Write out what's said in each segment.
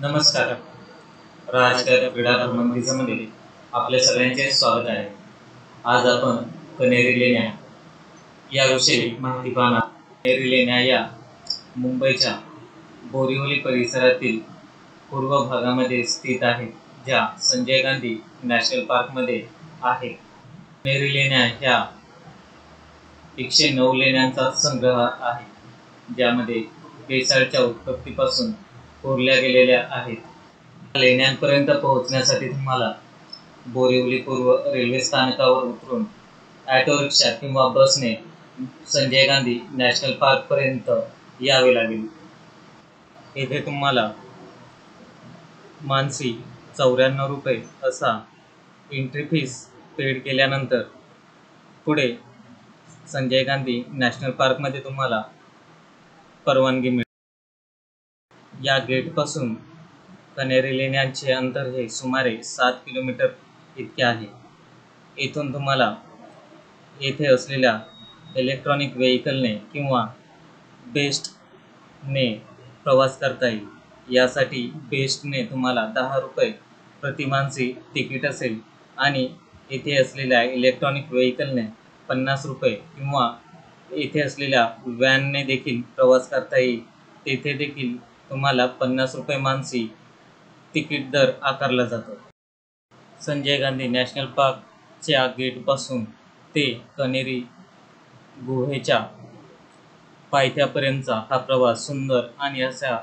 नमस्कार. राजकीय क्रीडा भ्रमंतीमध्ये आपल्या सगळ्यांचे स्वागत आहे. आज आपण कनेरी लेण्या याविषयी माहिती पाहणार. कनेरी लेण्या या मुंबईच्या बोरिवली परिसरातील पूर्व भागामध्ये स्थित आहेत, ज्या संजय गांधी नॅशनल पार्कमध्ये आहे. कनेरी लेण्या ह्या 109 लेण्यांचा संग्रह आहे, ज्यामध्ये बेसाळच्या उत्पत्तीपासून कोरल्या गेलेल्या आहेत. लेण्यांपर्यंत पोहोचण्यासाठी तुम्हाला बोरिवली पूर्व रेल्वे स्थानकावर उतरून ऑटो रिक्षा किंवा बसने संजय गांधी नॅशनल पार्क पर्यंत यावे लागेल. येथे तुम्हाला मानसी 94 रुपये असा एंट्री फीस पेड केल्यानंतर पुढे संजय गांधी नॅशनल पार्कमध्ये तुम्हाला परवानगी मिळेल. या गेटपासून कनेरी लेण्यांचे अंतर हे सुमारे 7 किलोमीटर इतके आहे. येथून तुम्हाला येथे असलेल्या इलेक्ट्रॉनिक व्हेकलने किंवा बेस्टने प्रवास करता येईल. यासाठी बेस्टने तुम्हाला 10 रुपये प्रतिमानसी तिकीट असेल आणि येथे असलेल्या इलेक्ट्रॉनिक व्हेकलने 50 रुपये किंवा येथे असलेल्या व्हॅनने देखील प्रवास करता येईल. तेथे देखील तुम्हाला 50 रुपये मानसी तिकीट दर आकारला जातो. संजय गांधी नॅशनल पार्कच्या गेटपासून ते कनेरी गुहेच्या पायथ्यापर्यंतचा हा प्रवास सुंदर आणि अशा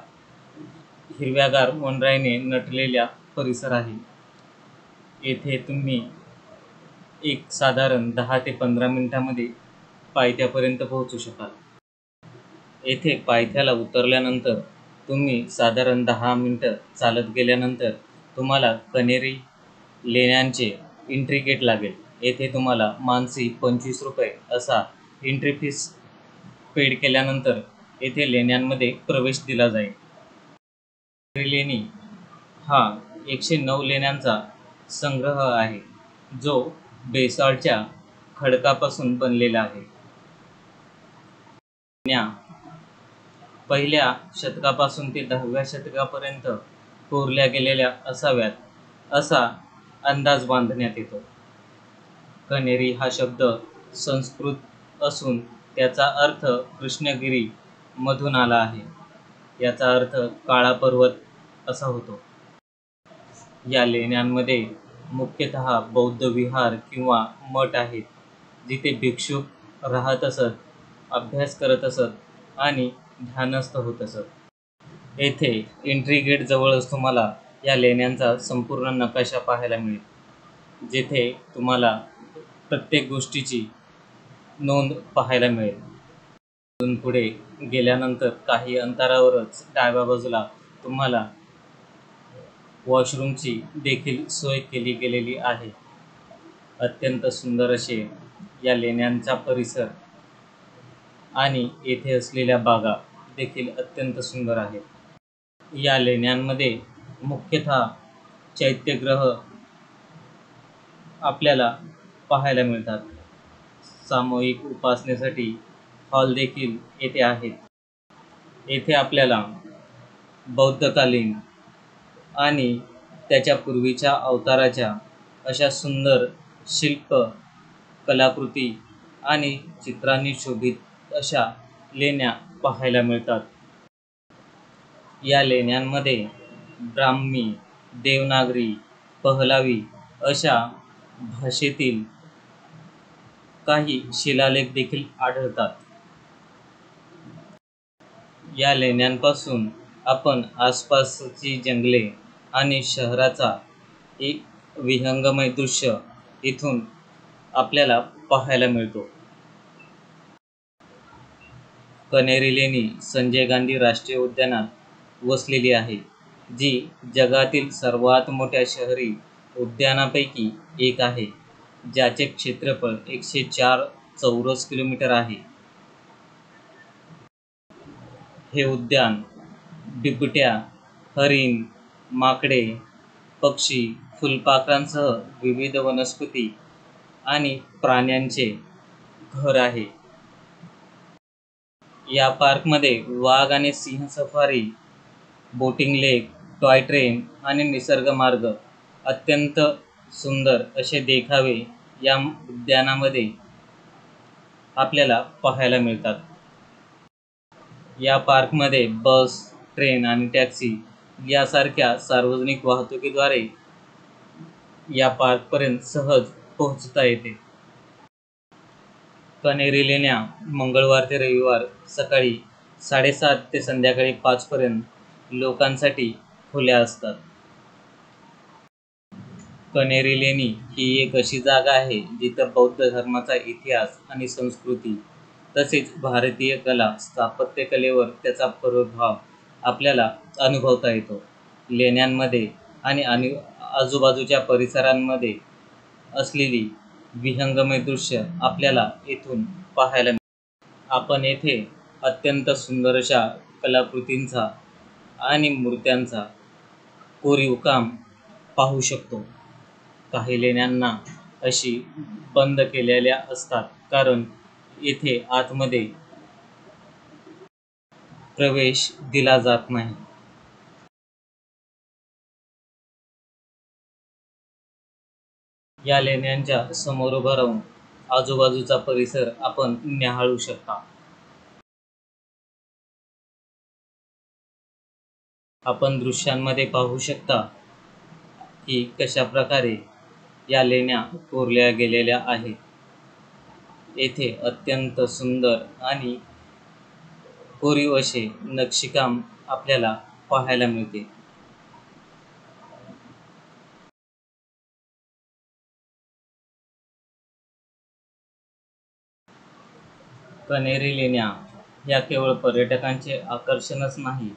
हिरव्यागार वनराईने नटलेला परिसर आहे. येथे तुम्ही एक साधारण 10 ते 15 मिनिटांमध्ये पायथ्यापर्यंत पोहोचू शकाल. येथे पायथ्याला उतरल्यानंतर तुम्ही साधारण 10 मिनिटं चालत गेल्यानंतर तुम्हाला कनेरी लेण्यांचे एंट्री गेट लागेल. येथे तुम्हाला मानसी 25 रुपये असा एंट्री फीस पेड केल्यानंतर येथे लेण्यांमध्ये प्रवेश दिला जाईल. कनेरी लेणी हा 109 लेण्यांचा संग्रह आहे, जो बेसाळच्या खडकापासून बनलेला आहे. लेण्या पहिल्या शतकापासून ते 10व्या शतकापर्यंत कोरल्या गेलेल्या असाव्यात असा अंदाज बांधण्यात येतो. कनेरी हा शब्द संस्कृत असून त्याचा अर्थ कृष्णगिरी मधून आला आहे. याचा अर्थ काळा पर्वत असा होतो. या लेण्यांमध्ये मुख्यतः बौद्ध विहार किंवा मठ आहेत, जिथे भिक्षुक राहत असत, अभ्यास करत असत आणि ध्यानस्थ होत असत. येथे एंट्री गेट जवळच तुम्हाला या लेण्यांचा संपूर्ण नकाशा पाहायला मिळेल, जेथे तुम्हाला प्रत्येक गोष्टीची नोंद पाहायला मिळेल. इथून पुढे गेल्यानंतर काही अंतरावरच डाव्या बाजूला तुम्हाला वॉशरूमची देखील सोय केली गेलेली आहे. अत्यंत सुंदर असे या लेण्यांचा परिसर आणि येथे असलेल्या बागा देखील अत्यंत सुंदर आहेत. या लेण्यांमध्ये मुख्यतः चैत्यग्रह आपल्याला पाहायला मिळतात. सामूहिक उपासनेसाठी हॉल देखील येथे आहेत. येथे आपल्याला बौद्धकालीन आणि त्याच्या पूर्वीच्या अवताराच्या अशा सुंदर शिल्प कलाकृती आणि चित्रांनी शोभित अशा लेण्या पाहायला मिळतात. या लेण्यांमध्ये ब्राह्मी, देवनागरी, पहलावी अशा भाषेतील काही शिलालेख देखील आढळतात. या लेण्यांपासून आपण आसपासची जंगले आणि शहराचा एक विहंगमय दृश्य इथून आपल्याला पाहायला मिळतो. कनेरी लेणी संजय गांधी राष्ट्रीय उद्यानात वसलेली आहे, जी जगातील सर्वात मोठ्या शहरी उद्यानांपैकी एक आहे, ज्याचे क्षेत्रफळ 104 चौरस किलोमीटर आहे. हे उद्यान बिबट्या, हरिण, माकडे, पक्षी, फुलपाखरांसह विविध वनस्पती आणि प्राण्यांचे घर आहे. या पार्कमध्ये वाघ आणि सिंह सफारी, बोटिंग लेक, टॉय ट्रेन आणि निसर्ग मार्ग अत्यंत सुंदर असे देखावे या उद्यानामध्ये आपल्याला पाहायला मिळतात. या पार्कमध्ये बस, ट्रेन आणि टॅक्सी यासारख्या सार्वजनिक वाहतुकीद्वारे या पार्कपर्यंत सहज पोहोचता येते. कण्हेरी लेण्या मंगळवार ते रविवार सकाळी 7:30 ते संध्याकाळी 5 पर्यंत लोकांसाठी खुल्या असतात. कण्हेरी लेणी ही एक अशी जागा आहे जिथं बौद्ध धर्माचा इतिहास आणि संस्कृती तसेच भारतीय कला स्थापत्यकलेवर त्याचा प्रभाव आपल्याला अनुभवता येतो. लेण्यांमध्ये आणि आजूबाजूच्या परिसरांमध्ये असलेली विहंगम दृश्य आपल्याला येथून पाहायला मिळते. आपण येथे अत्यंत सुंदर अशा कलाकृतींचा आणि मूर्त्यांचा कोरीव काम पाहू शकतो. काही लेण्यांना अशी बंद केलेल्या असतात कारण येथे आतमध्ये प्रवेश दिला जात नाही. या लेण्यांच्या समोर उभं राहून आजूबाजूचा परिसर आपण न्याहाळू शकता. आपण दृश्यांमध्ये पाहू शकता की कशा प्रकारे या लेण्या कोरल्या गेलेल्या आहेत. येथे अत्यंत सुंदर आणि कोरीव असे नक्षीकाम आपल्याला पाहायला मिळते. कण्हेरी लेण्या या केवळ पर्यटकांचे आकर्षणच नाही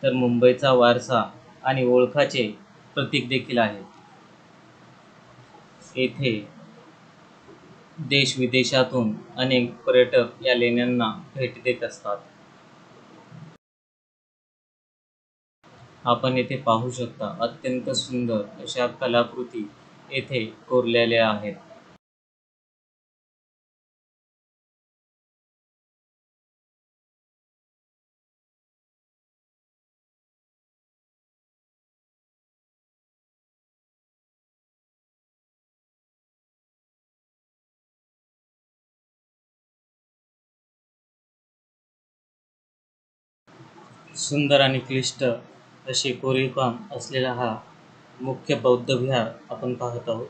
तर मुंबईचा वारसा आणि ओळखाचे प्रतीक देखील आहेत. येथे देश-विदेशातून अनेक पर्यटक या लेण्यांना भेट देत असतात. आपण येथे पाहू शकता अत्यंत सुंदर अशा कलाकृती येथे कोरलेल्या आहेत. सुंदर आणि क्लिष्ट असे कोरीवकाम असलेला हा मुख्य बौद्ध विहार आपण पाहत आहोत.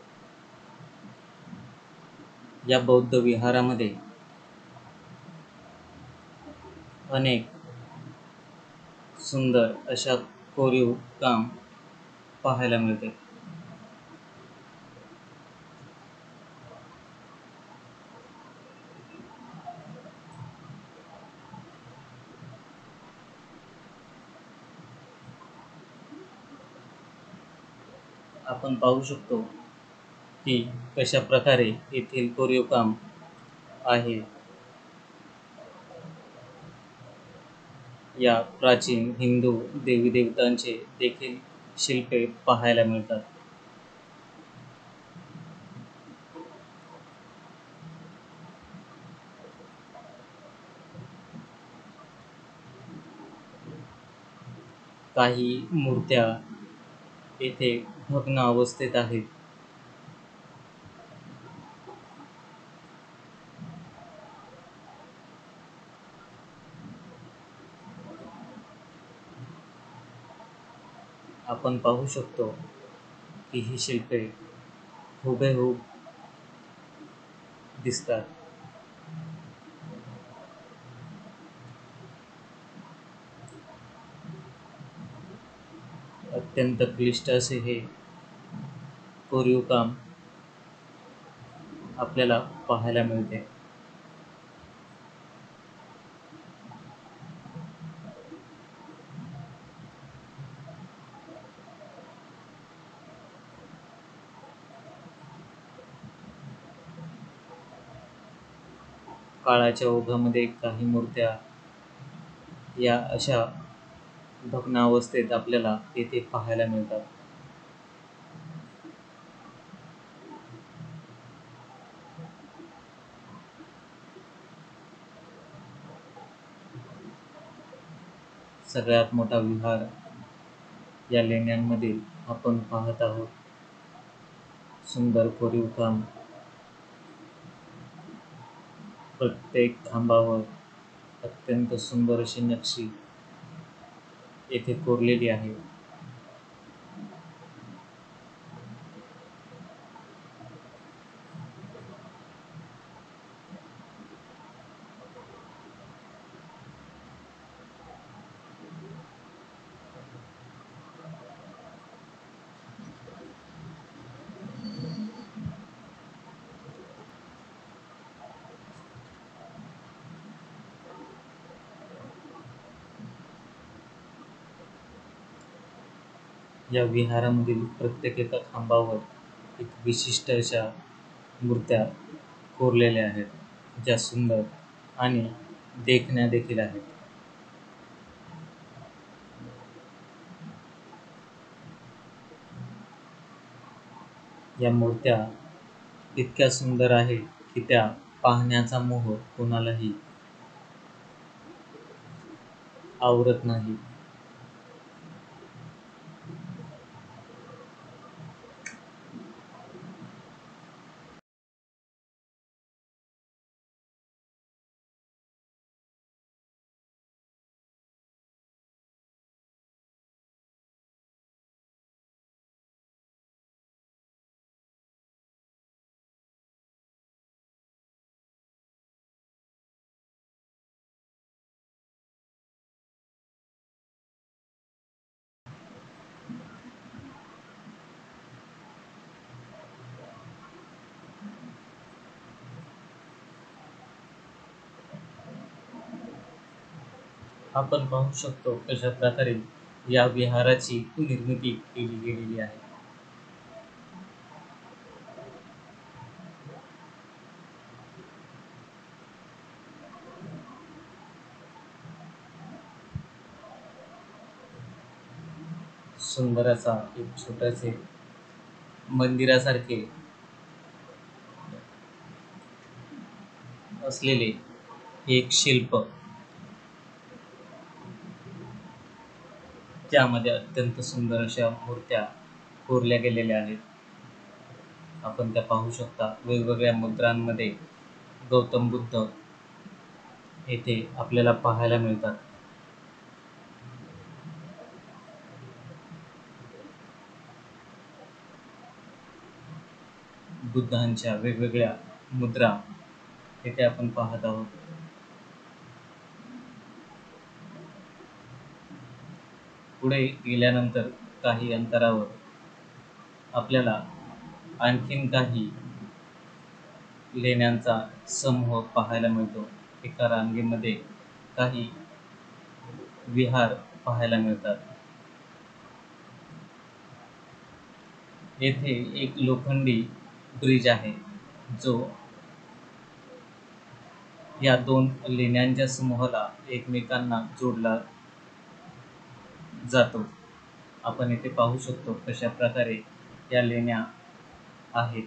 या बौद्ध विहारामध्ये अनेक सुंदर अशा कोरीव काम पाहायला मिळते. आपण पाहू शकतो की कशा प्रकारे येथील कोरीव काम आहे. या प्राचीन हिंदू देवी देवतांचे देखील शिल्पे पाहायला मिळतात. काही मूर्त्या येथे भग्न अवस्थेत आहेत. आपण पाहू शकतो की ही शिल्पे हुबेहूब दिसतात. अत्यंत क्लिष्ट असे हे कोरीव काम आपल्याला पाहायला मिळते. काळाच्या ओघामध्ये काही मूर्त्या या अशा भग्नावस्थेत आपल्याला येथे पाहायला मिळतात. सगळ्यात मोठा विहार या लेण्यांमधील आपण पाहत आहोत सुंदर कोरीव काम. प्रत्येक खांबावर अत्यंत सुंदर अशी नक्षी येथे कोरलेली आहे. या विहारामधील प्रत्येक एका खांबावर एक विशिष्ट अशा मूर्त्या कोरलेल्या आहेत, ज्या सुंदर आणि देखण्या देखील आहेत. या मूर्त्या इतक्या सुंदर आहेत की त्या पाहण्याचा मोह कोणालाही आवरत नाही. आपण पाहू शकतो कशा प्रकारे या विहाराची निर्मिती केली गेलेली आहे. सुंदर असा एक छोटेसे मंदिरासारखे असलेले एक शिल्प, त्यामध्ये अत्यंत सुंदर अशा मूर्त्या कोरल्या गेलेल्या आहेत. आपण त्या पाहू शकता. वेगवेगळ्या मुद्रांमध्ये गौतम बुद्ध येथे आपल्याला पाहायला मिळतात. बुद्धांच्या वेगवेगळ्या मुद्रा येथे आपण पाहत आहोत. पुढे गेल्यानंतर काही अंतरावर आपल्याला आणखीन काही लेण्यांचा समूह पाहायला मिळतो. एका रांगेमध्ये काही विहार पाहायला मिळतात. येथे एक लोखंडी ब्रिज आहे, जो या दोन लेण्यांच्या समूहाला एकमेकांना जोडला जातो. आपण येथे पाहू शकतो कशा प्रकारे या लेण्या आहेत.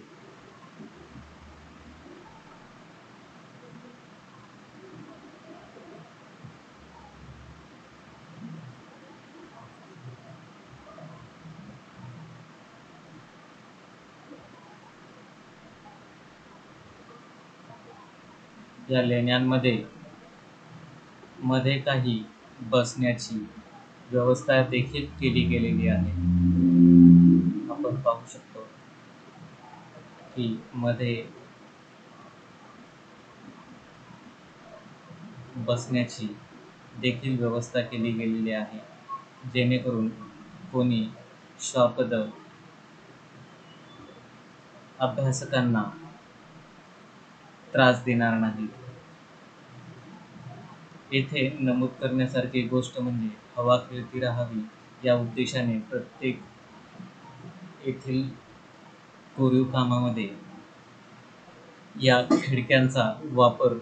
या लेण्यांमध्ये मध्ये काही बसण्याची व्यवस्था देखील केली गेलेली आहे. आपण पाहू शकतो की मध्ये बसण्याची देखील व्यवस्था केली गेलेली आहे, जेणेकरून कोणी श्वापद अभ्यासकांना त्रास देणार नाही. येथे नमूद करण्यासारखी गोष्ट म्हणजे हवा खेळती राहावी या उद्देशाने प्रत्येक येथील कोरीव कामामध्ये या खिडक्यांचा वापर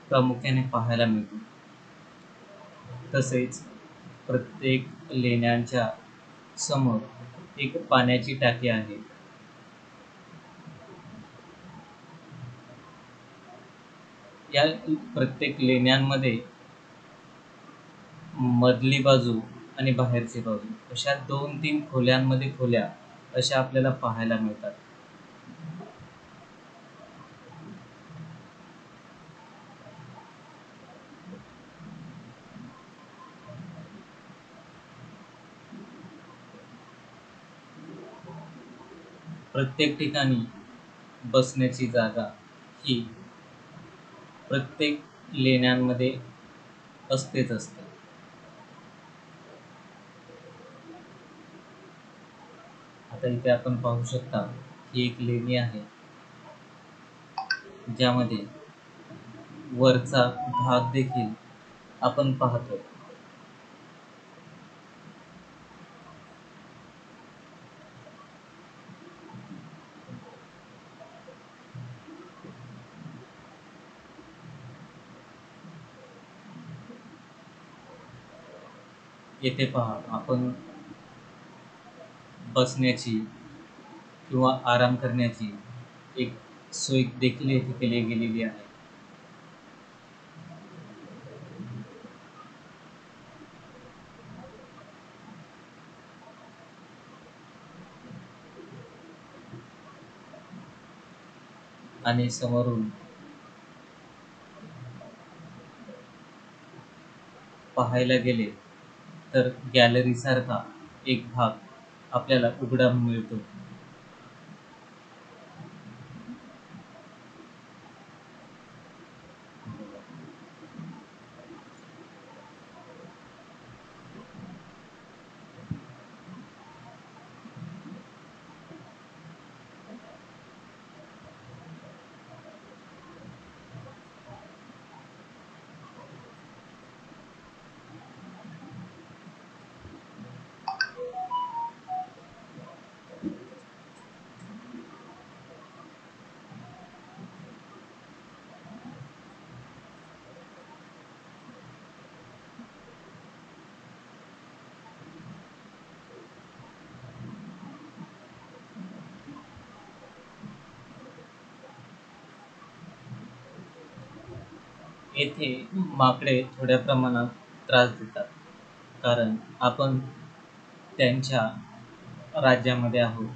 प्रामुख्याने पाहायला मिळतो. तसेच प्रत्येक लेण्यांच्या समोर एक पाण्याची टाकी आहे. या प्रत्येक लेण्यांमध्ये मधली बाजू आणि बाहेरची बाजू अशा 2-3 खोल्यांमध्ये खोल्या अशा आपल्याला पाहायला मिळतात. प्रत्येक ठिकाणी बसण्याची जागा ही प्रत्येक लेण्यांमध्ये असतेच असते. आता इथे आपण पाहू शकता ही एक लेणी आहे, ज्यामध्ये वरचा भाग देखील आपण पाहतो. येथे पहा, आपण बसण्याची किंवा आराम करण्याची एक सोय देखील येथे केली गेलेली आहे. आणि समोरून पाहायला गेले तर गॅलरी सारखा एक भाग आपल्याला उघडा मिळतो. येथे माकडे थोड्या प्रमाणात त्रास देतात, कारण आपण त्यांच्या राज्यामध्ये आहोत.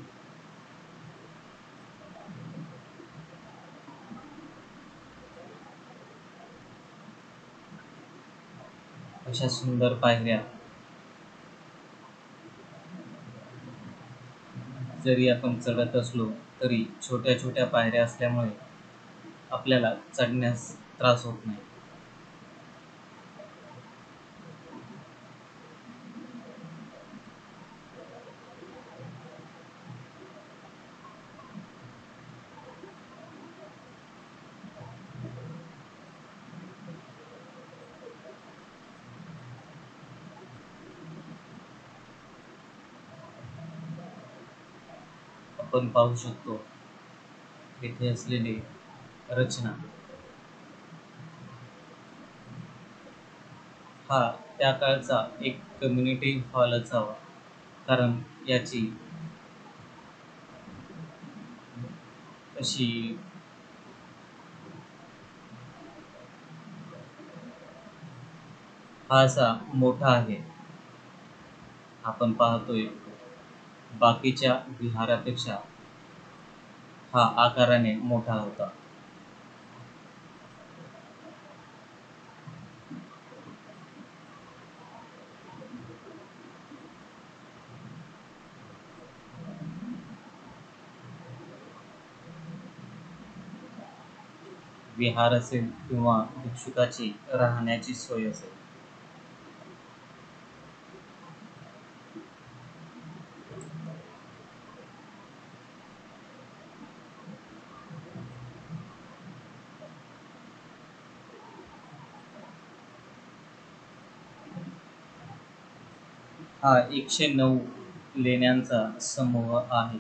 अशा सुंदर पायऱ्या जरी आपण चढत असलो तरी छोट्या छोट्या पायऱ्या असल्यामुळे आपल्याला चढण्यास त्रास होत नाही. आपण पाहू शकतो येथे असलेली रचना, हा त्या काळचा एक कम्युनिटी हॉल असावा, कारण याची अशी हा असा मोठा आहे. आपण पाहतोय बाकीच्या विहारापेक्षा हा आकाराने मोठा होता. विहार असेल किंवा भिक्षुकाची राहण्याची सोय असेल. हा 109 लेण्यांचा समूह आहे.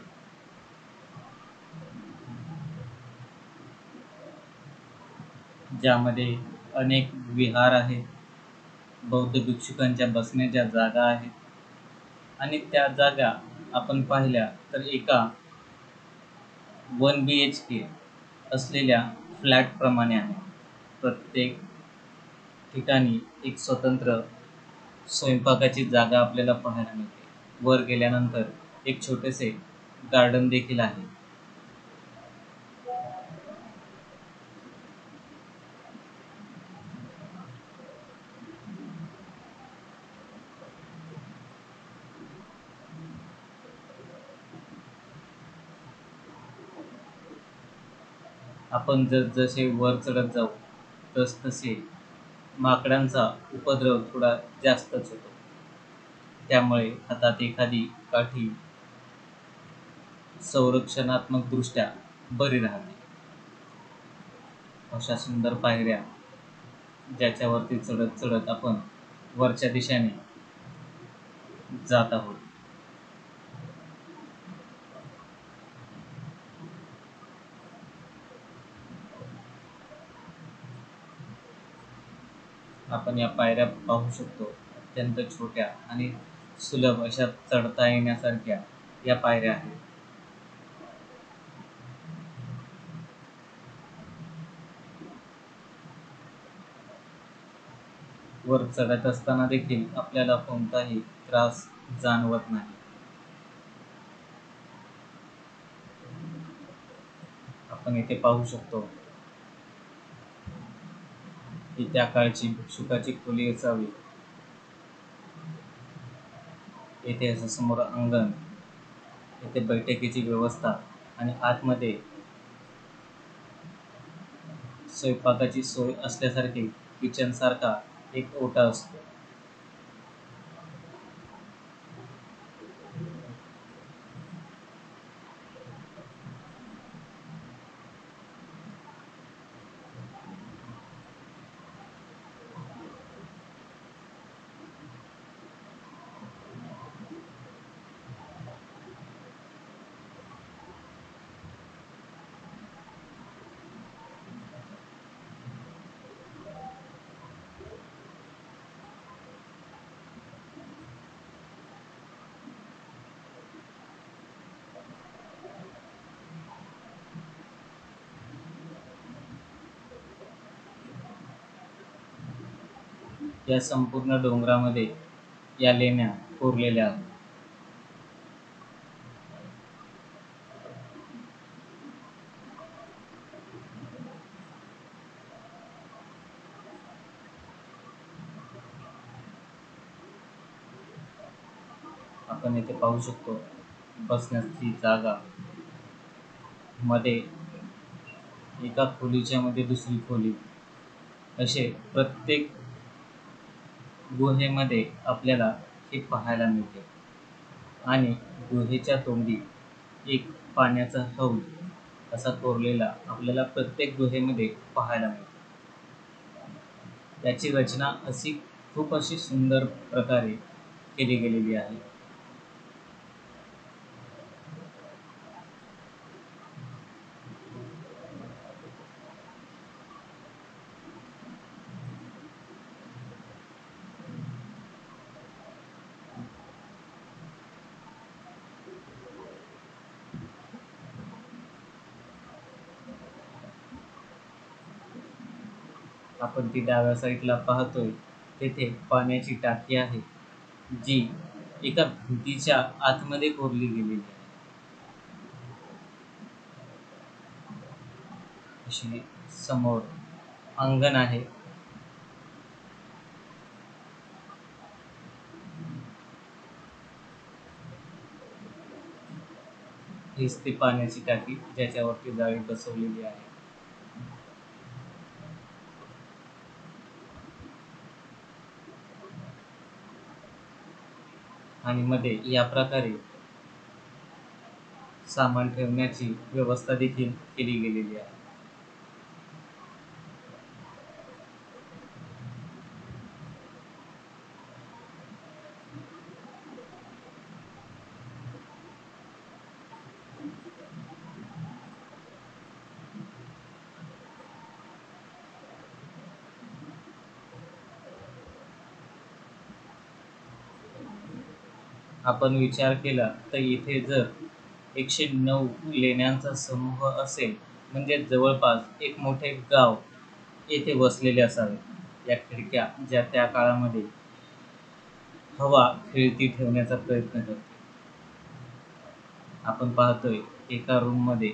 ज्यामध्ये अनेक विहार आहेत, बौद्ध भिक्षुकांच्या बसण्याच्या जागा आहेत, आणि त्या जागा आपण पाहिल्या तर एका 1 BHK असलेल्या फ्लॅट प्रमाणे आहे. प्रत्येक ठिकाणी एक स्वतंत्र स्वयंपाकाची जागा आपल्याला पाहायला मिळते. वर गेल्यानंतर एक छोटेसे गार्डन देखील आहे. आपण जसे वर चढत जाऊ तसे माकडांचा उपद्रव थोडा जास्तच होतो. त्यामुळे हातात एखादी काठी संरक्षणात्मक दृष्ट्या बरी राहते. अशा सुंदर पायऱ्या ज्याच्यावरती चढत चढत आपण वरच्या दिशेने जात आहोत. आपण या पायऱ्या पाहू शकतो. अत्यंत छोट्या आणि सुलभ अशा चढता येण्यासारख्या या पायऱ्या आहेत. वर चढत असताना देखील आपल्याला कोणताही त्रास जाणवत नाही. आपण इथे पाहू शकतो की त्या काळची भिक्षुकाची खोली असावी. येथे असं समोर अंगण, येथे बैठकीची व्यवस्था आणि आतमध्ये स्वयंपाकाची सोय असल्यासारखी किचन सारखा एक ओटा असतो. या संपूर्ण डोंगरामध्ये या लेण्या कोरलेल्या आहेत. आपण इथे पाहू शकतो बसण्याची जागा, मध्ये एका खोलीच्या मध्ये दुसरी खोली, असे प्रत्येक गुहेमध्ये आपल्याला हे पाहायला मिळते. आणि गुहेच्या तोंडी एक पाण्याचा हौद असा कोरलेला आपल्याला प्रत्येक गुहेमध्ये पाहायला मिळतो. त्याची रचना खूप अशी सुंदर प्रकारे केली गेलेली आहे. आपण ती डाव्या साईडला पाहतोय तेथे पाण्याची टाकी आहे, जी एका भिंतीच्या आतमध्ये कोरली गेलेली आहे. अशी समोर अंगण आहे. हीच ती पाण्याची टाकी ज्याच्यावरती जाळी बसवलेली आहे. आणि मध्ये या प्रकारे सामान ठेवण्याची व्यवस्था देखील केली गेलेली आहे. आपण विचार केला तर इथे जर 109 लेण्यांचा समूह असेल म्हणजे जवळपास एक मोठे गाव येथे वसलेले असावे. या खिडक्या ज्या त्या काळामध्ये हवा खेळती ठेवण्याचा प्रयत्न करते. आपण पाहतोय एका रूम मध्ये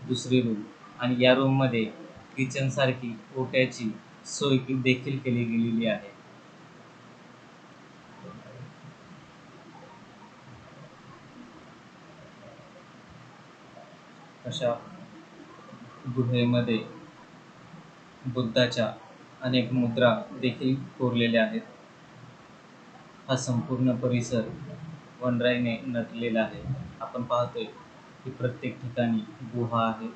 दुसरी रूम, आणि या रूम मध्ये किचन सारखी ओट्याची सोय देखील केली गेलेली आहे. अशा गुहेमध्ये बुद्धाच्या अनेक मुद्रा देखील कोरलेल्या आहेत. हा संपूर्ण परिसर वनराईने नटलेला आहे. आपण पाहतोय की प्रत्येक ठिकाणी गुहा आहेत,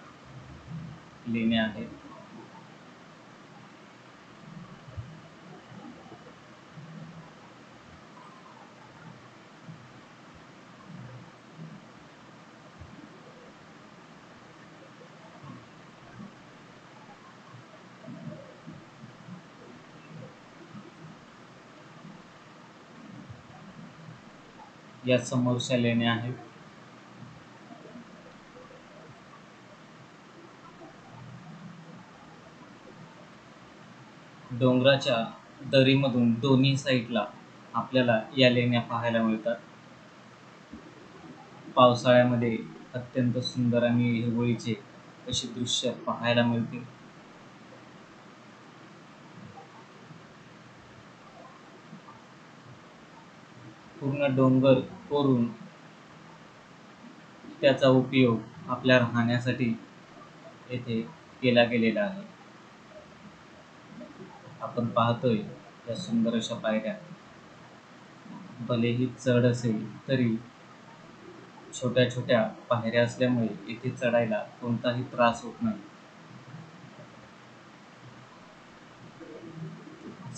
लेण्या आहेत. या समोरच्या लेण्या आहेत. डोंगराच्या दरीमधून दोन्ही साईडला आपल्याला या लेण्या पाहायला मिळतात. पावसाळ्यामध्ये अत्यंत सुंदर आणि हिरवळीचे असे दृश्य पाहायला मिळते. पूर्ण डोंगर कोरून त्याचा उपयोग आपल्या राहण्यासाठी येथे केला गेलेला आहे. आपण पाहतोय या सुंदर अशा पायऱ्या. भलेही चढ असेल तरी छोट्या छोट्या पायऱ्या असल्यामुळे इथे चढायला कोणताही त्रास होत नाही.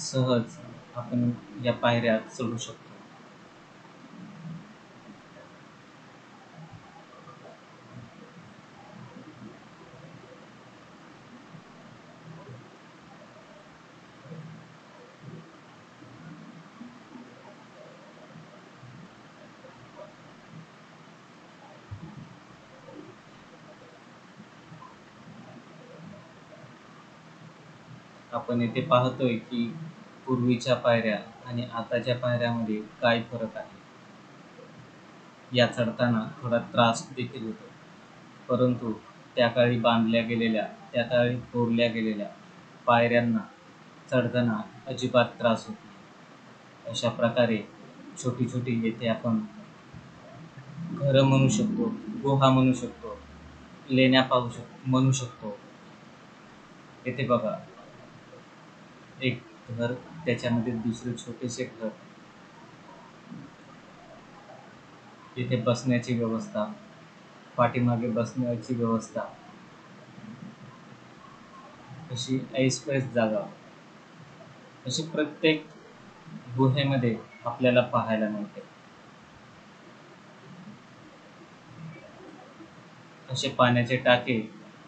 सहज आपण या पायऱ्या चढू शकतो. आपण येथे पाहतोय की पूर्वीच्या पायऱ्या आणि आताच्या पायऱ्यामध्ये काय फरक आहे. या चढताना थोडा त्रास देखील होतो, परंतु त्या काळी बांधल्या गेलेल्या, त्या काळी कोरल्या गेलेल्या पायऱ्यांना चढताना अजिबात त्रास होत नाही. अशा प्रकारे छोटी छोटी येथे आपण घरं म्हणू शकतो, गुहा म्हणू शकतो, लेण्या म्हणू शकतो. येथे बघा, एक घर, त्याच्यामध्ये दुसरे छोटेसे घर, येथे बसण्याची व्यवस्था, पाठीमागे बसण्याची व्यवस्था, अशी ऐसपैस जागा अशी प्रत्येक गुहेमध्ये आपल्याला पाहायला मिळते. असे पाण्याचे टाके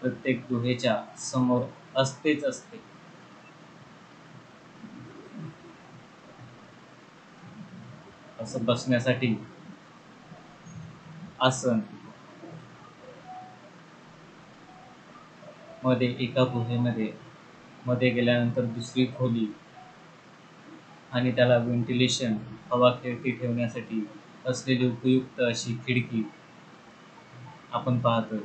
प्रत्येक गुहेच्या समोर असतेच असते. असं बसण्यासाठी आसन, मध्ये एका गुहेमध्ये मध्ये गेल्यानंतर दुसरी खोली, आणि त्याला व्हेंटिलेशन, हवा खेळती ठेवण्यासाठी असलेली उपयुक्त अशी खिडकी आपण पाहतोय.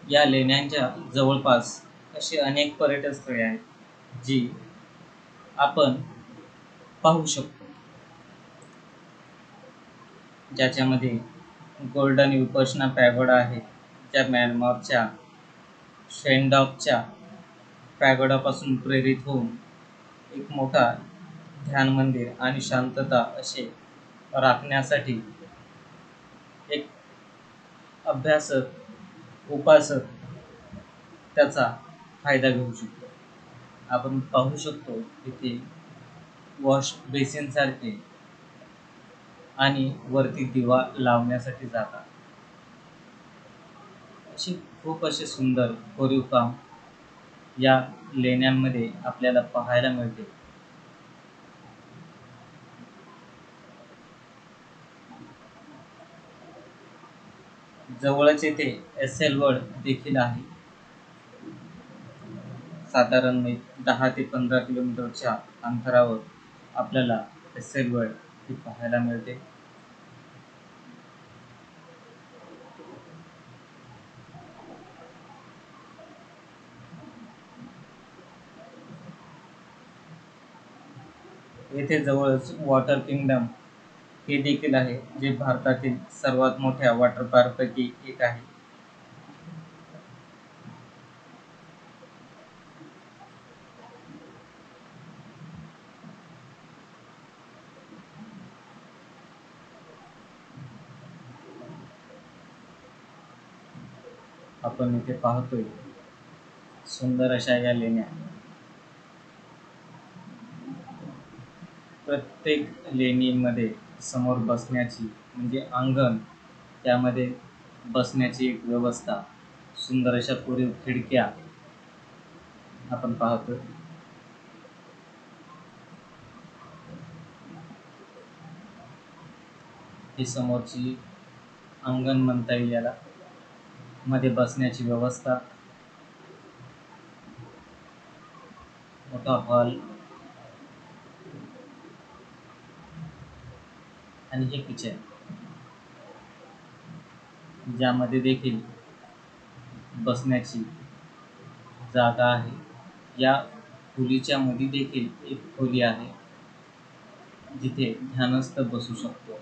या लेण्यांच्या जवळपास अशी अनेक पर्यटन स्थळे आहेत जी आपण पाहू शकतो, ज्याच्यामध्ये गोल्डन विपश्यना पॅगोडा आहे, ज्या म्यानमारच्या शेंडॉकच्या पॅगोडापासून प्रेरित होऊन एक मोठा ध्यान मंदिर आणि शांतता असे राखण्यासाठी एक अभ्यासक, उपासक त्याचा फायदा घेऊ शकतो. आपण पाहू शकतो इथे वॉश बेसिन सारखे आणि वरती दिवा लावण्यासाठी जागा, अशी खूप असे सुंदर कोरीव काम या लेण्यांमध्ये आपल्याला पाहायला मिळते. जवळच येथे एसएल देखील आहे. साधारण 10 ते 15 किलोमीटरच्या अंतरावर आपल्याला एसएल ही पाहायला मिळते. येथे जवळच वॉटर किंगडम हे देखील आहे, जे भारतातील सर्वात मोठ्या वॉटर पार्कपैकी एक आहे. आपण इथे पाहतोय सुंदर अशा या लेण्या. प्रत्येक लेणीमध्ये समोर बसण्याची म्हणजे अंगण, त्यामध्ये बसण्याची एक व्यवस्था, सुंदर अशा कोरीव खिडक्या आपण पाहतोय. ही समोरची अंगण म्हणता येईल याला, मध्ये बसण्याची व्यवस्था, मोठा हॉल आणि हे किचन, ज्यामध्ये देखील बसण्याची जागा आहे. या खोलीच्या मध्ये देखील एक खोली आहे, जिथे ध्यानस्थ बसू शकतो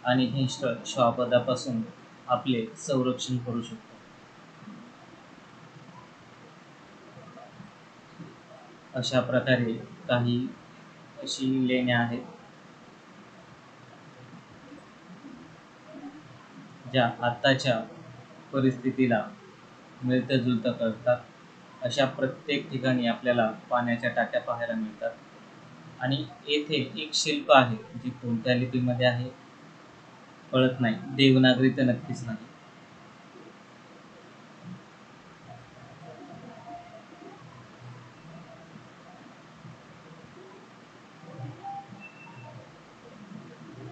आणि हिंस्ट श्वापदापासून आपले संरक्षण करू शकतो. अशा प्रकारे काही अशी लेण्या आहेत, ज्या आत्ताच्या परिस्थितीला मिळतं जुळतं करतात. अशा प्रत्येक ठिकाणी आपल्याला पाण्याच्या टाक्या पाहायला मिळतात. आणि येथे एक शिल्प आहे, जी कोणत्या लिपीमध्ये आहे कळत नाही, देवनागरी तर नक्कीच नाही.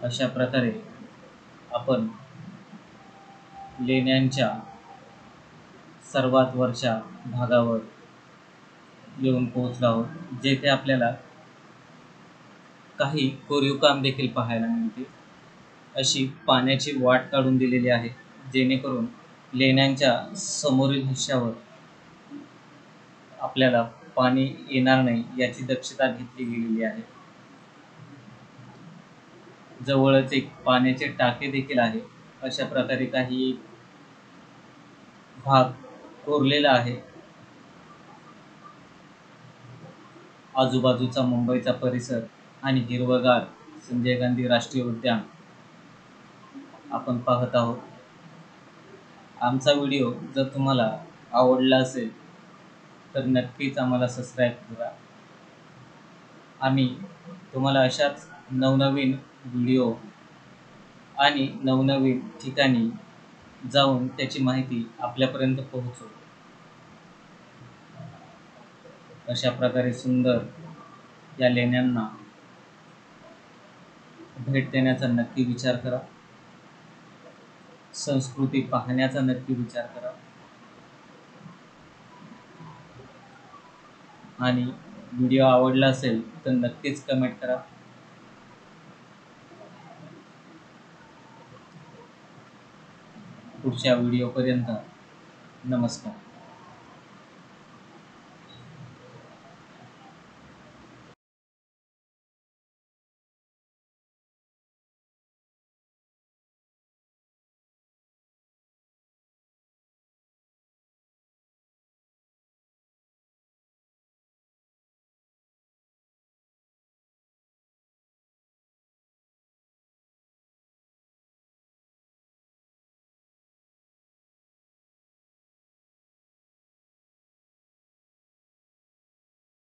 अशा प्रकारे आपण लेण्यांच्या सर्वात वरच्या भागावर येऊन पोहोचलो आहोत, जेथे आपल्याला काही कोरीव काम देखील पाहायला मिळते. अशी पाण्याची वाट काढून दिलेली आहे, जेणेकरून लेण्यांच्या समोरील हिश्श्यावर आपल्याला पाणी येणार नाही याची दक्षता घेतली गेलेली आहे. जवळच एक पाण्याचे टाके देखील आहे. अशा प्रकारे काही भाग कोरलेला आहे. आजूबाजूचा मुंबईचा परिसर आणि हिरवगार संजय गांधी राष्ट्रीय उद्यान आपण पाहत आहोत. आमचा व्हिडिओ जर तुम्हाला आवडला असेल तर नक्कीच आम्हाला सबस्क्राईब करा. आम्ही तुम्हाला अशाच नवनवीन व्हिडिओ आणि नवनवीन ठिकाणी जाऊन त्याची माहिती आपल्यापर्यंत पोहोचवू. अशा प्रकारे सुंदर या लेण्यांना भेट देण्याचा नक्की विचार करा. संस्कृती पाहण्याचा नक्की विचार करा. आणि व्हिडिओ आवडला असेल तर नक्कीच कमेंट करा. पुढच्या व्हिडिओपर्यंत नमस्कार.